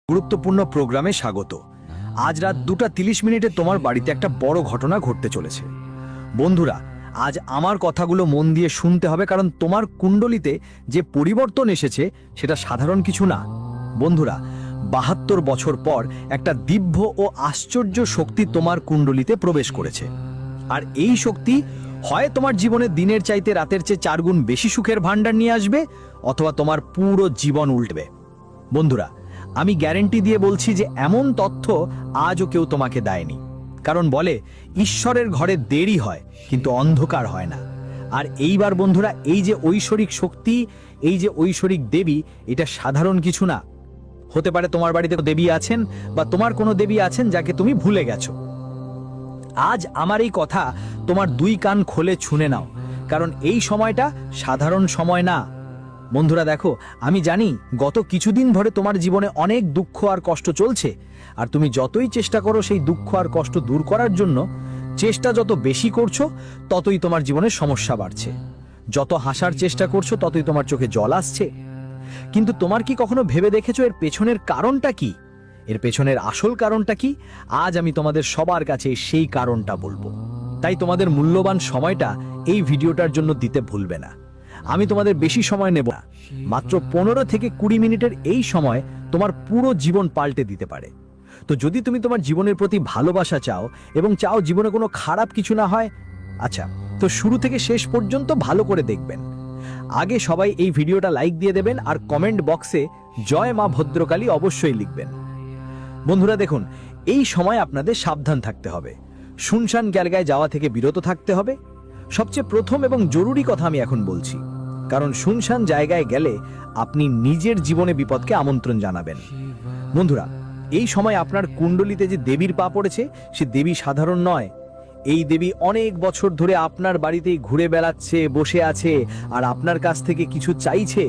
গুরুত্বপূর্ণ প্রোগ্রামে স্বাগত। আজ রাত 2:30 তোমার বাড়িতে একটা বড় ঘটনা ঘটতে চলেছে। বন্ধুরা, আজ আমার কথাগুলো মন দিয়ে শুনতে হবে, কারণ তোমার কুণ্ডলিতে যে পরিবর্তন এসেছে সেটা সাধারণ কিছু না। বন্ধুরা, 72 বছর পর একটা দিব্য ও আশ্চর্য শক্তি তোমার কুণ্ডলিতে প্রবেশ করেছে। আর এই শক্তি হয় তোমার জীবনে দিনের চাইতে রাতের চেয়ে 4 গুণ বেশি সুখের ভাণ্ডার নিয়ে আসবে, অথবা তোমার পুরো জীবন উল্টবে। বন্ধুরা, আমি গ্যারেন্টি দিয়ে বলছি যে এমন তথ্য আজও কেউ তোমাকে দেয়নি। কারণ বলে, ঈশ্বরের ঘরে দেরি হয় কিন্তু অন্ধকার হয় না। আর এইবার বন্ধুরা, এই যে ঐশ্বরিক শক্তি, এই যে ঐশ্বরিক দেবী, এটা সাধারণ কিছু না। হতে পারে তোমার বাড়িতে দেবী আছেন, বা তোমার কোনো দেবী আছেন যাকে তুমি ভুলে গেছো। আজ আমার এই কথা তোমার 2 কান খোলে শুনে নাও, কারণ এই সময়টা সাধারণ সময় না। বন্ধুরা দেখো, আমি জানি গত কিছুদিন ধরে তোমার জীবনে অনেক দুঃখ আর কষ্ট চলছে, আর তুমি যতই চেষ্টা করো সেই দুঃখ আর কষ্ট দূর করার জন্য, চেষ্টা যত বেশি করছো ততই তোমার জীবনে সমস্যা বাড়ছে। যত হাসার চেষ্টা করছো ততই তোমার চোখে জল আসছে। কিন্তু তোমার কি কখনো ভেবে দেখেছো এর পেছনের কারণটা কি? এর পেছনের আসল কারণটা কি? আজ আমি তোমাদের সবার কাছে সেই কারণটা বলবো। তাই তোমাদের মূল্যবান সময়টা এই ভিডিওটার জন্য দিতে ভুলবে না। আমি তোমাদের বেশি সময় নেব না, মাত্র 15 থেকে 20 মিনিটের এই সময় তোমার পুরো জীবন পাল্টে দিতে পারে। তো যদি তুমি তোমার জীবনের প্রতি ভালোবাসা চাও এবং চাও জীবনে কোনো খারাপ কিছু না হয়, আচ্ছা, তো শুরু থেকে শেষ পর্যন্ত ভালো করে দেখবেন। আগে সবাই এই ভিডিওটা লাইক দিয়ে দেবেন, আর কমেন্ট বক্সে জয় মা ভদ্রকালী অবশ্যই লিখবেন। বন্ধুরা দেখুন, এই সময় আপনাদের সাবধান থাকতে হবে, শুনশান জায়গায় যাওয়া থেকে বিরত থাকতে হবে। সবচেয়ে প্রথম এবং জরুরি কথা আমি এখন বলছি, কারণ শুনশান জায়গায় গেলে আপনি নিজের জীবনে বিপদকে আমন্ত্রণ জানাবেন। বন্ধুরা, এই সময় আপনার কুণ্ডলিতে যে দেবীর পা পড়েছে, সে দেবী সাধারণ নয়। এই দেবী অনেক বছর ধরে আপনার বাড়িতেই ঘুরে বেড়াচ্ছে, বসে আছে, আর আপনার কাছ থেকে কিছু চাইছে।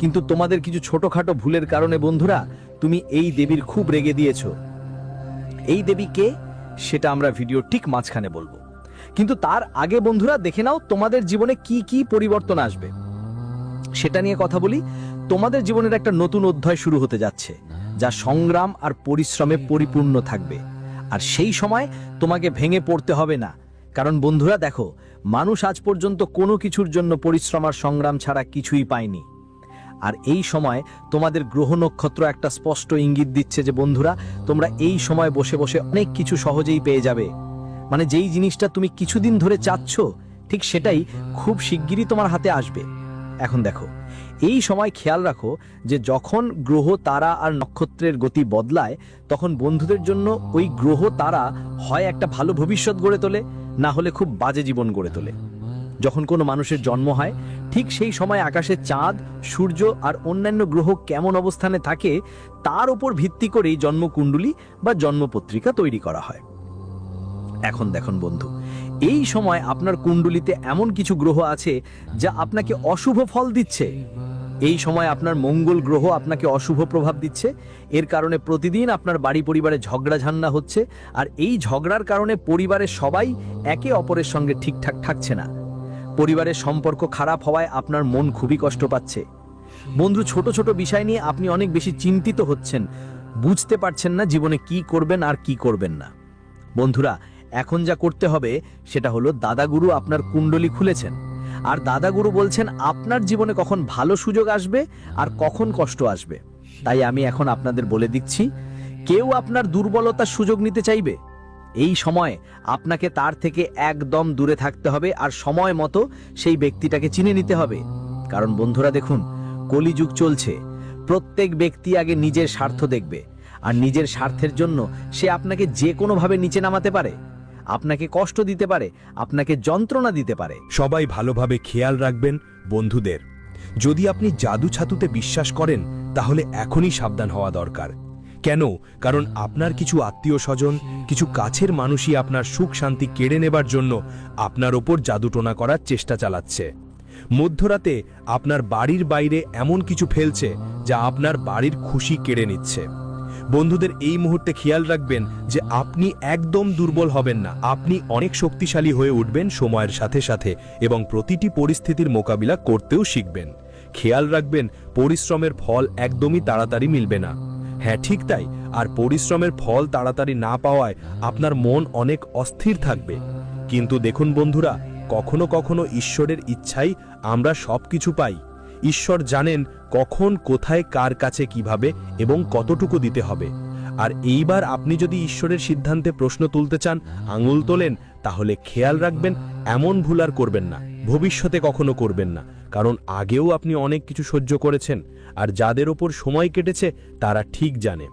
কিন্তু তোমাদের কিছু ছোটখাটো ভুলের কারণে বন্ধুরা, তুমি এই দেবীর খুব রেগে দিয়েছো। এই দেবী কে, সেটা আমরা ভিডিও ঠিক মাঝখানে বলবো। কিন্তু তার আগে বন্ধুরা, দেখে নাও তোমাদের জীবনে কি কি পরিবর্তন আসবে সেটা নিয়ে কথা বলি। তোমাদের জীবনের একটা নতুন অধ্যায় শুরু হতে যাচ্ছে, যা সংগ্রাম আর পরিশ্রমে পরিপূর্ণ থাকবে। আর সেই সময় তোমাকে ভেঙে পড়তে হবে না, কারণ বন্ধুরা দেখো, মানুষ আজ পর্যন্ত কোনো কিছুর জন্য পরিশ্রম আর সংগ্রাম ছাড়া কিছুই পায়নি। আর এই সময় তোমাদের গ্রহ নক্ষত্র একটা স্পষ্ট ইঙ্গিত দিচ্ছে যে বন্ধুরা, তোমরা এই সময় বসে বসে অনেক কিছু সহজেই পেয়ে যাবে। মানে যেই জিনিসটা তুমি কিছুদিন ধরে চাচ্ছ, ঠিক সেটাই খুব শিগগিরই তোমার হাতে আসবে। এখন দেখো, এই সময় খেয়াল রাখো যে যখন গ্রহ, তারা আর নক্ষত্রের গতি বদলায়, তখন বন্ধুদের জন্য ওই গ্রহ, তারা হয় একটা ভালো ভবিষ্যৎ গড়ে তোলে, না হলে খুব বাজে জীবন গড়ে তোলে। যখন কোনো মানুষের জন্ম হয়, ঠিক সেই সময় আকাশে চাঁদ, সূর্য আর অন্যান্য গ্রহ কেমন অবস্থানে থাকে, তার উপর ভিত্তি করেই জন্মকুণ্ডলী বা জন্মপত্রিকা তৈরি করা হয়। এখন দেখুন বন্ধু, এই সময় আপনার কুণ্ডলিতে এমন কিছু গ্রহ আছে যা আপনাকে অশুভ ফল দিচ্ছে। এই সময় আপনার মঙ্গল গ্রহ আপনাকে অশুভ প্রভাব দিচ্ছে। এর কারণে প্রতিদিন আপনার বাড়ি পরিবারে ঝগড়া ঝান্না হচ্ছে, আর এই ঝগড়ার কারণে পরিবারের সবাই একে অপরের সঙ্গে ঠিকঠাক থাকছে না। পরিবারের সম্পর্ক খারাপ হওয়ায় আপনার মন খুবই কষ্ট পাচ্ছে। বন্ধু, ছোট ছোট বিষয় নিয়ে আপনি অনেক বেশি চিন্তিত হচ্ছেন, বুঝতে পারছেন না জীবনে কি করবেন আর কি করবেন না। বন্ধুরা, এখন যা করতে হবে সেটা হলো, দাদাগুরু আপনার কুণ্ডলী খুলেছেন, আর দাদাগুরু বলছেন আপনার জীবনে কখন ভালো সুযোগ আসবে আর কখন কষ্ট আসবে। তাই আমি এখন আপনাদের বলে দিচ্ছি, কেউ আপনার দুর্বলতার সুযোগ নিতে চাইবে, এই সময় আপনাকে তার থেকে একদম দূরে থাকতে হবে, আর সময় মতো সেই ব্যক্তিটাকে চিনে নিতে হবে। কারণ বন্ধুরা দেখুন, কলিযুগ চলছে, প্রত্যেক ব্যক্তি আগে নিজের স্বার্থ দেখবে, আর নিজের স্বার্থের জন্য সে আপনাকে যে কোনোভাবে নিচে নামাতে পারে, আপনাকে কষ্ট দিতে পারে, আপনাকে যন্ত্রণা দিতে পারে। সবাই ভালোভাবে খেয়াল রাখবেন বন্ধুদের। যদি আপনি জাদু ছাতুতে বিশ্বাস করেন, তাহলে এখনই সাবধান হওয়া দরকার। কেন? কারণ আপনার কিছু আত্মীয় স্বজন, কিছু কাছের মানুষই আপনার সুখ শান্তি কেড়ে নেবার জন্য আপনার ওপর জাদুটোনা করার চেষ্টা চালাচ্ছে। মধ্যরাতে আপনার বাড়ির বাইরে এমন কিছু ফেলছে যা আপনার বাড়ির খুশি কেড়ে নিচ্ছে। বন্ধুদের, এই মুহূর্তে খেয়াল রাখবেন যে আপনি একদম দুর্বল হবেন না, আপনি অনেক শক্তিশালী হয়ে উঠবেন সময়ের সাথে সাথে, এবং প্রতিটি পরিস্থিতির মোকাবিলা করতেও শিখবেন। খেয়াল রাখবেন, পরিশ্রমের ফল একদমই তাড়াতাড়ি মিলবে না। হ্যাঁ ঠিক তাই, আর পরিশ্রমের ফল তাড়াতাড়ি না পাওয়ায় আপনার মন অনেক অস্থির থাকবে। কিন্তু দেখুন বন্ধুরা, কখনো কখনো ঈশ্বরের ইচ্ছাই আমরা সব কিছু পাই। ঈশ্বর জানেন কখন, কোথায়, কার কাছে, কিভাবে এবং কতটুকু দিতে হবে। আর এইবার আপনি যদি ঈশ্বরের সিদ্ধান্তে প্রশ্ন তুলতে চান, আঙুল তোলেন, তাহলে খেয়াল রাখবেন এমন ভুল আর করবেন না, ভবিষ্যতে কখনো করবেন না। কারণ আগেও আপনি অনেক কিছু সহ্য করেছেন, আর যাদের ওপর সময় কেটেছে তারা ঠিক জানে।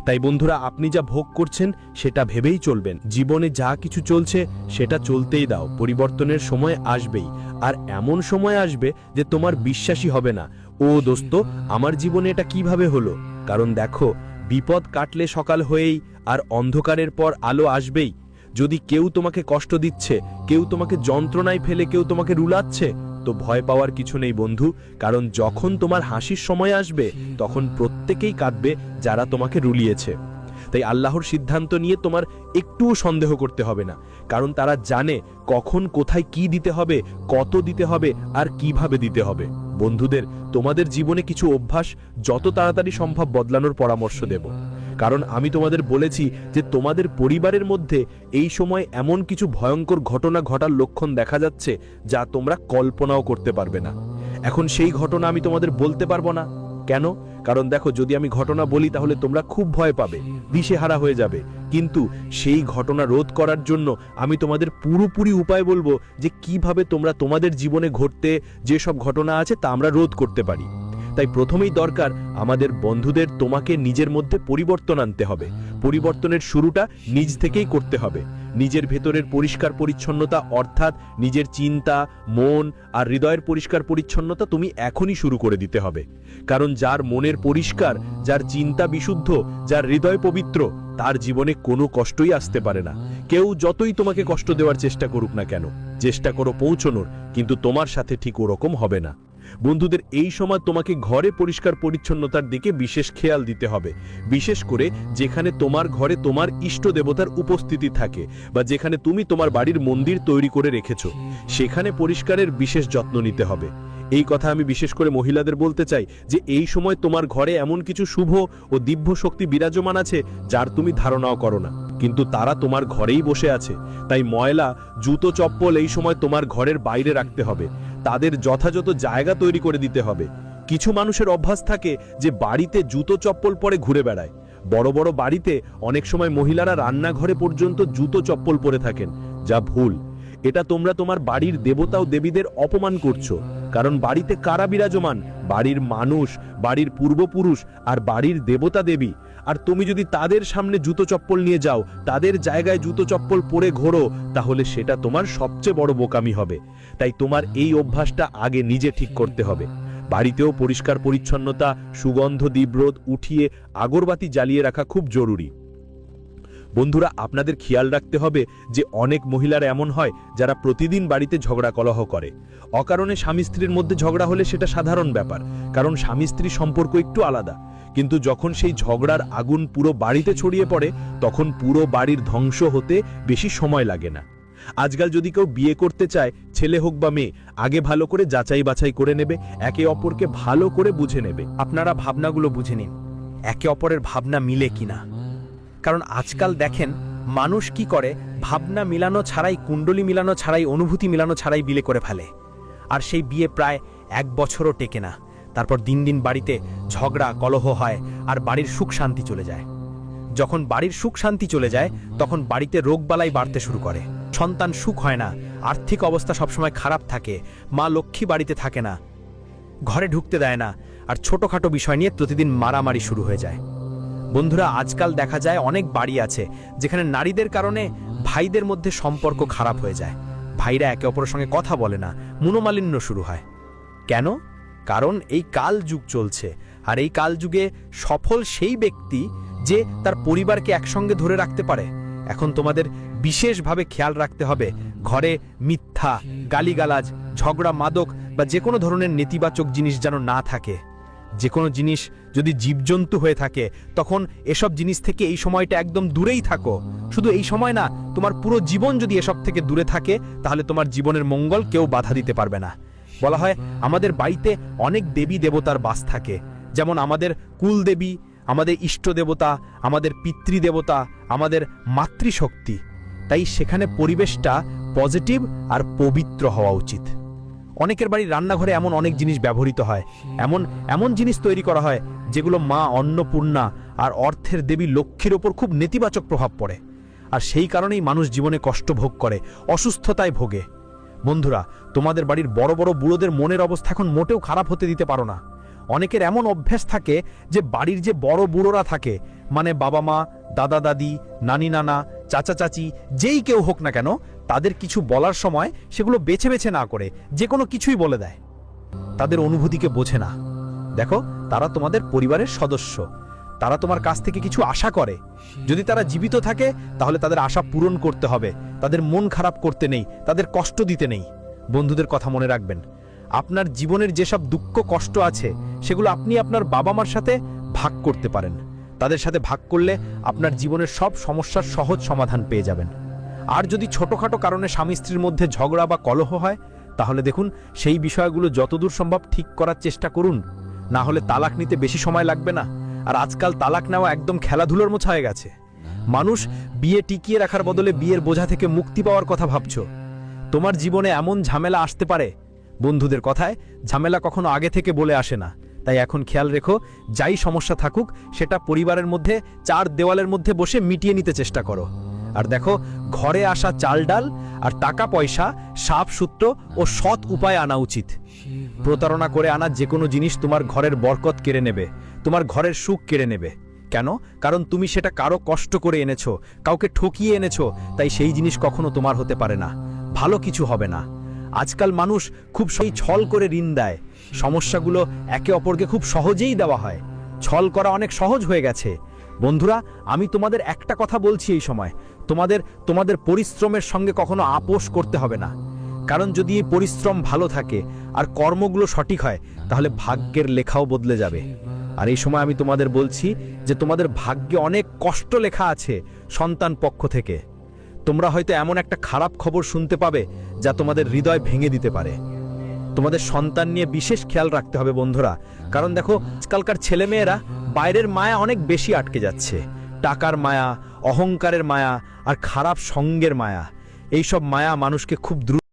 তাই বন্ধুরা, আপনি যা ভোগ করছেন সেটা ভেবেই চলবেন। জীবনে যা কিছু চলছে সেটা চলতেই দাও, পরিবর্তনের সময় আসবেই। আর এমন সময় আসবে যে তোমার বিশ্বাসই হবে না, ও দোস্ত, আমার জীবনে এটা কিভাবে হলো। কারণ দেখো, বিপদ কাটলে সকাল হয়েই, আর অন্ধকারের পর আলো আসবেই। যদি কেউ তোমাকে কষ্ট দিচ্ছে, কেউ তোমাকে যন্ত্রণায় ফেলে, কেউ তোমাকে রুলাচ্ছে, তো ভয় পাওয়ার কিছু নেই বন্ধু। কারণ যখন তোমার হাসির সময় আসবে, তখন প্রত্যেকেই কাঁদবে যারা তোমাকে রুলিয়েছে। তাই আল্লাহর সিদ্ধান্ত নিয়ে তোমার একটুও সন্দেহ করতে হবে না, কারণ তারা জানে কখন, কোথায় কি দিতে হবে, কত দিতে হবে, আর কিভাবে দিতে হবে। বন্ধুদের, তোমাদের জীবনে কিছু অভ্যাস যত তাড়াতাড়ি সম্ভব বদলানোর পরামর্শ দেব। কারণ আমি তোমাদের বলেছি যে তোমাদের পরিবারের মধ্যে এই সময় এমন কিছু ভয়ঙ্কর ঘটনা ঘটার লক্ষণ দেখা যাচ্ছে যা তোমরা কল্পনাও করতে পারবে না। এখন সেই ঘটনা আমি তোমাদের বলতে পারবো না। কেন? কারণ দেখো, যদি আমি ঘটনা বলি তাহলে তোমরা খুব ভয় পাবে, দিশেহারা হয়ে যাবে। কিন্তু সেই ঘটনা রোধ করার জন্য আমি তোমাদের পুরোপুরি উপায় বলবো যে কিভাবে তোমরা তোমাদের জীবনে ঘটতে যেসব ঘটনা আছে তা আমরা রোধ করতে পারি। তাই প্রথমেই দরকার আমাদের বন্ধুদের তোমাকে নিজের মধ্যে পরিবর্তন আনতে হবে। পরিবর্তনের শুরুটা নিজ থেকেই করতে হবে। নিজের ভেতরের পরিষ্কার পরিচ্ছন্নতা, অর্থাৎ নিজের চিন্তা, মন আর হৃদয়ের পরিষ্কার পরিচ্ছন্নতা তুমি এখনই শুরু করে দিতে হবে। কারণ যার মনের পরিষ্কার, যার চিন্তা বিশুদ্ধ, যার হৃদয় পবিত্র, তার জীবনে কোনো কষ্টই আসতে পারে না। কেউ যতই তোমাকে কষ্ট দেওয়ার চেষ্টা করুক না কেন, চেষ্টা করো পৌঁছনোর, কিন্তু তোমার সাথে ঠিক ওরকম হবে না। বন্ধুদের, এই সময় তোমাকে ঘরে পরিষ্কার পরিচ্ছন্নতার দিকে বিশেষ খেয়াল দিতে হবে। বিশেষ করে যেখানে তোমার ঘরে তোমার ইষ্ট দেবতার উপস্থিতি থাকে, বা যেখানে তুমি তোমার বাড়ির মন্দির তৈরি করে রেখেছো, সেখানে পরিষ্কারের বিশেষ যত্ন নিতে হবে। এই কথা আমি বিশেষ করে মহিলাদের বলতে চাই যে এই সময় তোমার ঘরে এমন কিছু শুভ ও দিব্য শক্তি বিরাজমান আছে যার তুমি ধারণাও করো না, কিন্তু তারা তোমার ঘরেই বসে আছে। তাই ময়লা, জুতো, চপ্পল এই সময় তোমার ঘরের বাইরে রাখতে হবে, তাদের যথাযথ জায়গা তৈরি করে দিতে হবে। কিছু মানুষের অভ্যাস থাকে যে বাড়িতে জুতো চপ্পল পরে ঘুরে বেড়ায়। বড় বড় বাড়িতে অনেক সময় মহিলারা রান্নাঘরে পর্যন্ত জুতো চপ্পল পরে থাকেন, যা ভুল। এটা তোমরা তোমার বাড়ির দেবতা ও দেবীদের অপমান করছো। কারণ বাড়িতে কারা বিরাজমান? বাড়ির মানুষ, বাড়ির পূর্বপুরুষ আর বাড়ির দেবতা দেবী। আর তুমি যদি তাদের সামনে জুতো চপ্পল নিয়ে যাও, তাদের জায়গায় জুতো চপ্পল পরে ঘোরো, তাহলে সেটা তোমার সবচেয়ে বড় বোকামি হবে। তাই তোমার এই অভ্যাসটা আগে নিজে ঠিক করতে হবে। বাড়িতেও পরিষ্কার পরিচ্ছন্নতা, সুগন্ধ দীপরোদ উঠিয়ে আগরবাতি জ্বালিয়ে রাখা খুব জরুরি। বন্ধুরা, আপনাদের খেয়াল রাখতে হবে যে অনেক মহিলারা এমন হয় যারা প্রতিদিন বাড়িতে ঝগড়া কলহ করে। অকারণে স্বামী স্ত্রীর মধ্যে ঝগড়া হলে সেটা সাধারণ ব্যাপার, কারণ স্বামী স্ত্রী সম্পর্ক একটু আলাদা। কিন্তু যখন সেই ঝগড়ার আগুন পুরো বাড়িতে ছড়িয়ে পড়ে, তখন পুরো বাড়ির ধ্বংস হতে বেশি সময় লাগে না। আজকাল যদি কেউ বিয়ে করতে চায়, ছেলে হোক বা মেয়ে, আগে ভালো করে যাচাই বাছাই করে নেবে, একে অপরকে ভালো করে বুঝে নেবে। আপনারা ভাবনাগুলো বুঝে নিন, একে অপরের ভাবনা মিলে কিনা। কারণ আজকাল দেখেন মানুষ কি করে, ভাবনা মিলানো ছাড়াই, কুণ্ডলী মিলানো ছাড়াই, অনুভূতি মিলানো ছাড়াই বিয়ে করে ফেলে। আর সেই বিয়ে প্রায় 1 বছরও টেকে না। তারপর দিন দিন বাড়িতে ঝগড়া কলহ হয়, আর বাড়ির সুখ শান্তি চলে যায়। যখন বাড়ির সুখ শান্তি চলে যায়, তখন বাড়িতে রোগবালাই বাড়তে শুরু করে। সন্তান সুখ হয় না, আর্থিক অবস্থা সবসময় খারাপ থাকে, মা লক্ষ্মী বাড়িতে থাকে না, ঘরে ঢুকতে দেয় না, আর ছোটখাটো বিষয় নিয়ে প্রতিদিন মারামারি শুরু হয়ে যায়। বন্ধুরা, আজকাল দেখা যায় অনেক বাড়ি আছে যেখানে নারীদের কারণে ভাইদের মধ্যে সম্পর্ক খারাপ হয়ে যায়। ভাইরা একে অপরের সঙ্গে কথা বলে না, মনোমালিন্য শুরু হয়। কেন? কারণ এই কাল যুগ চলছে, আর এই কাল যুগে সফল সেই ব্যক্তি যে তার পরিবারকে একসঙ্গে ধরে রাখতে পারে। এখন তোমাদের বিশেষভাবে খেয়াল রাখতে হবে ঘরে মিথ্যা, গালিগালাজ, ঝগড়া, মাদক বা যে কোনো ধরনের নেতিবাচক জিনিস যেন না থাকে। যে কোনো জিনিস যদি জীবজন্তু হয়ে থাকে, তখন এসব জিনিস থেকে এই সময়টা একদম দূরেই থাকো। শুধু এই সময় না, তোমার পুরো জীবন যদি এসব থেকে দূরে থাকে, তাহলে তোমার জীবনের মঙ্গল কেউ বাধা দিতে পারবে না। বলা হয় আমাদের বাড়িতে অনেক দেবী দেবতার বাস থাকে, যেমন আমাদের কুলদেবী, আমাদের ইষ্ট দেবতা, আমাদের পিতৃদেবতা, আমাদের মাতৃশক্তি। তাই সেখানে পরিবেশটা পজিটিভ আর পবিত্র হওয়া উচিত। অনেকের বাড়ির রান্নাঘরে এমন অনেক জিনিস ব্যবহৃত হয়, এমন এমন জিনিস তৈরি করা হয় যেগুলো মা অন্নপূর্ণা আর অর্থের দেবী লক্ষ্মীর ওপর খুব নেতিবাচক প্রভাব পড়ে। আর সেই কারণেই মানুষ জীবনে কষ্ট ভোগ করে, অসুস্থতায় ভোগে। বন্ধুরা, তোমাদের বাড়ির বড় বড় বুড়োদের মনের অবস্থা এখন মোটেও খারাপ হতে দিতে পারো না। অনেকের এমন অভ্যাস থাকে যে বাড়ির যে বড় বুড়োরা থাকে, মানে বাবা মা, দাদা দাদি, নানি নানা, চাচা চাচি, যেই কেউ হোক না কেন, তাদের কিছু বলার সময় সেগুলো বেছে বেছে না করে যে কোনো কিছুই বলে দেয়। তাদের অনুভূতিকে বোঝে না। দেখো, তারা তোমাদের পরিবারের সদস্য, তারা তোমার কাছ থেকে কিছু আশা করে। যদি তারা জীবিত থাকে তাহলে তাদের আশা পূরণ করতে হবে, তাদের মন খারাপ করতে নেই, তাদের কষ্ট দিতে নেই। বন্ধুদের কথা মনে রাখবেন, আপনার জীবনের যেসব দুঃখ কষ্ট আছে সেগুলো আপনি আপনার বাবা মার সাথে ভাগ করতে পারেন। তাদের সাথে ভাগ করলে আপনার জীবনের সব সমস্যার সহজ সমাধান পেয়ে যাবেন। আর যদি ছোটখাটো কারণে স্বামী স্ত্রীর মধ্যে ঝগড়া বা কলহ হয়, তাহলে দেখুন সেই বিষয়গুলো যতদূর সম্ভব ঠিক করার চেষ্টা করুন, না হলে তালাক নিতে বেশি সময় লাগবে না। আর আজকাল তালাক নেওয়া একদম খেলাধুলোর মতো হয়ে গেছে। মানুষ বিয়ে টিকিয়ে রাখার বদলে বিয়ের বোঝা থেকে মুক্তি পাওয়ার কথা ভাবছো। তোমার জীবনে এমন ঝামেলা আসতে পারে, বন্ধুদের কথায় ঝামেলা কখনো আগে থেকে বলে আসে না। তাই এখন খেয়াল রেখো, যাই সমস্যা থাকুক সেটা পরিবারের মধ্যে চার দেওয়ালের মধ্যে বসে মিটিয়ে নিতে চেষ্টা করো। আর দেখো, ঘরে আসা চাল ডাল আর টাকা পয়সা সাফ সূত্র ও সৎ উপায়ে আনা উচিত। প্রতারণা করে আনা যে কোনো জিনিস তোমার ঘরের বরকত কেড়ে নেবে, তোমার ঘরের সুখ কেড়ে নেবে। কেন? কারণ তুমি সেটা কারো কষ্ট করে এনেছো, কাউকে ঠকিয়ে এনেছো, তাই সেই জিনিস কখনো তোমার হতে পারে না, ভালো কিছু হবে না। আজকাল মানুষ খুব সেই ছল করে ঋণ দেয়, সমস্যাগুলো একে অপরকে খুব সহজেই দেওয়া হয়। ছল করা অনেক সহজ হয়ে গেছে। বন্ধুরা, আমি তোমাদের একটা কথা বলছি, এই সময় তোমাদের পরিশ্রমের সঙ্গে কখনো আপোষ করতে হবে না। কারণ যদি এই পরিশ্রম ভালো থাকে আর কর্মগুলো সঠিক হয়, তাহলে ভাগ্যের লেখাও বদলে যাবে। আর এই সময় আমি তোমাদের বলছি যে তোমাদের ভাগ্যে অনেক কষ্ট লেখা আছে সন্তান পক্ষ থেকে। তোমরা হয়তো এমন একটা খারাপ খবর শুনতে পাবে যা তোমাদের হৃদয় ভেঙে দিতে পারে। তোমাদের সন্তান নিয়ে বিশেষ খেয়াল রাখতে হবে বন্ধুরা। কারণ দেখো, আজকালকার ছেলেমেয়েরা বাইরের মায়া অনেক বেশি আটকে যাচ্ছে। টাকার মায়া, অহংকারের মায়া আর খারাপ সঙ্গের মায়া, এইসব মায়া মানুষকে খুব দ্রুত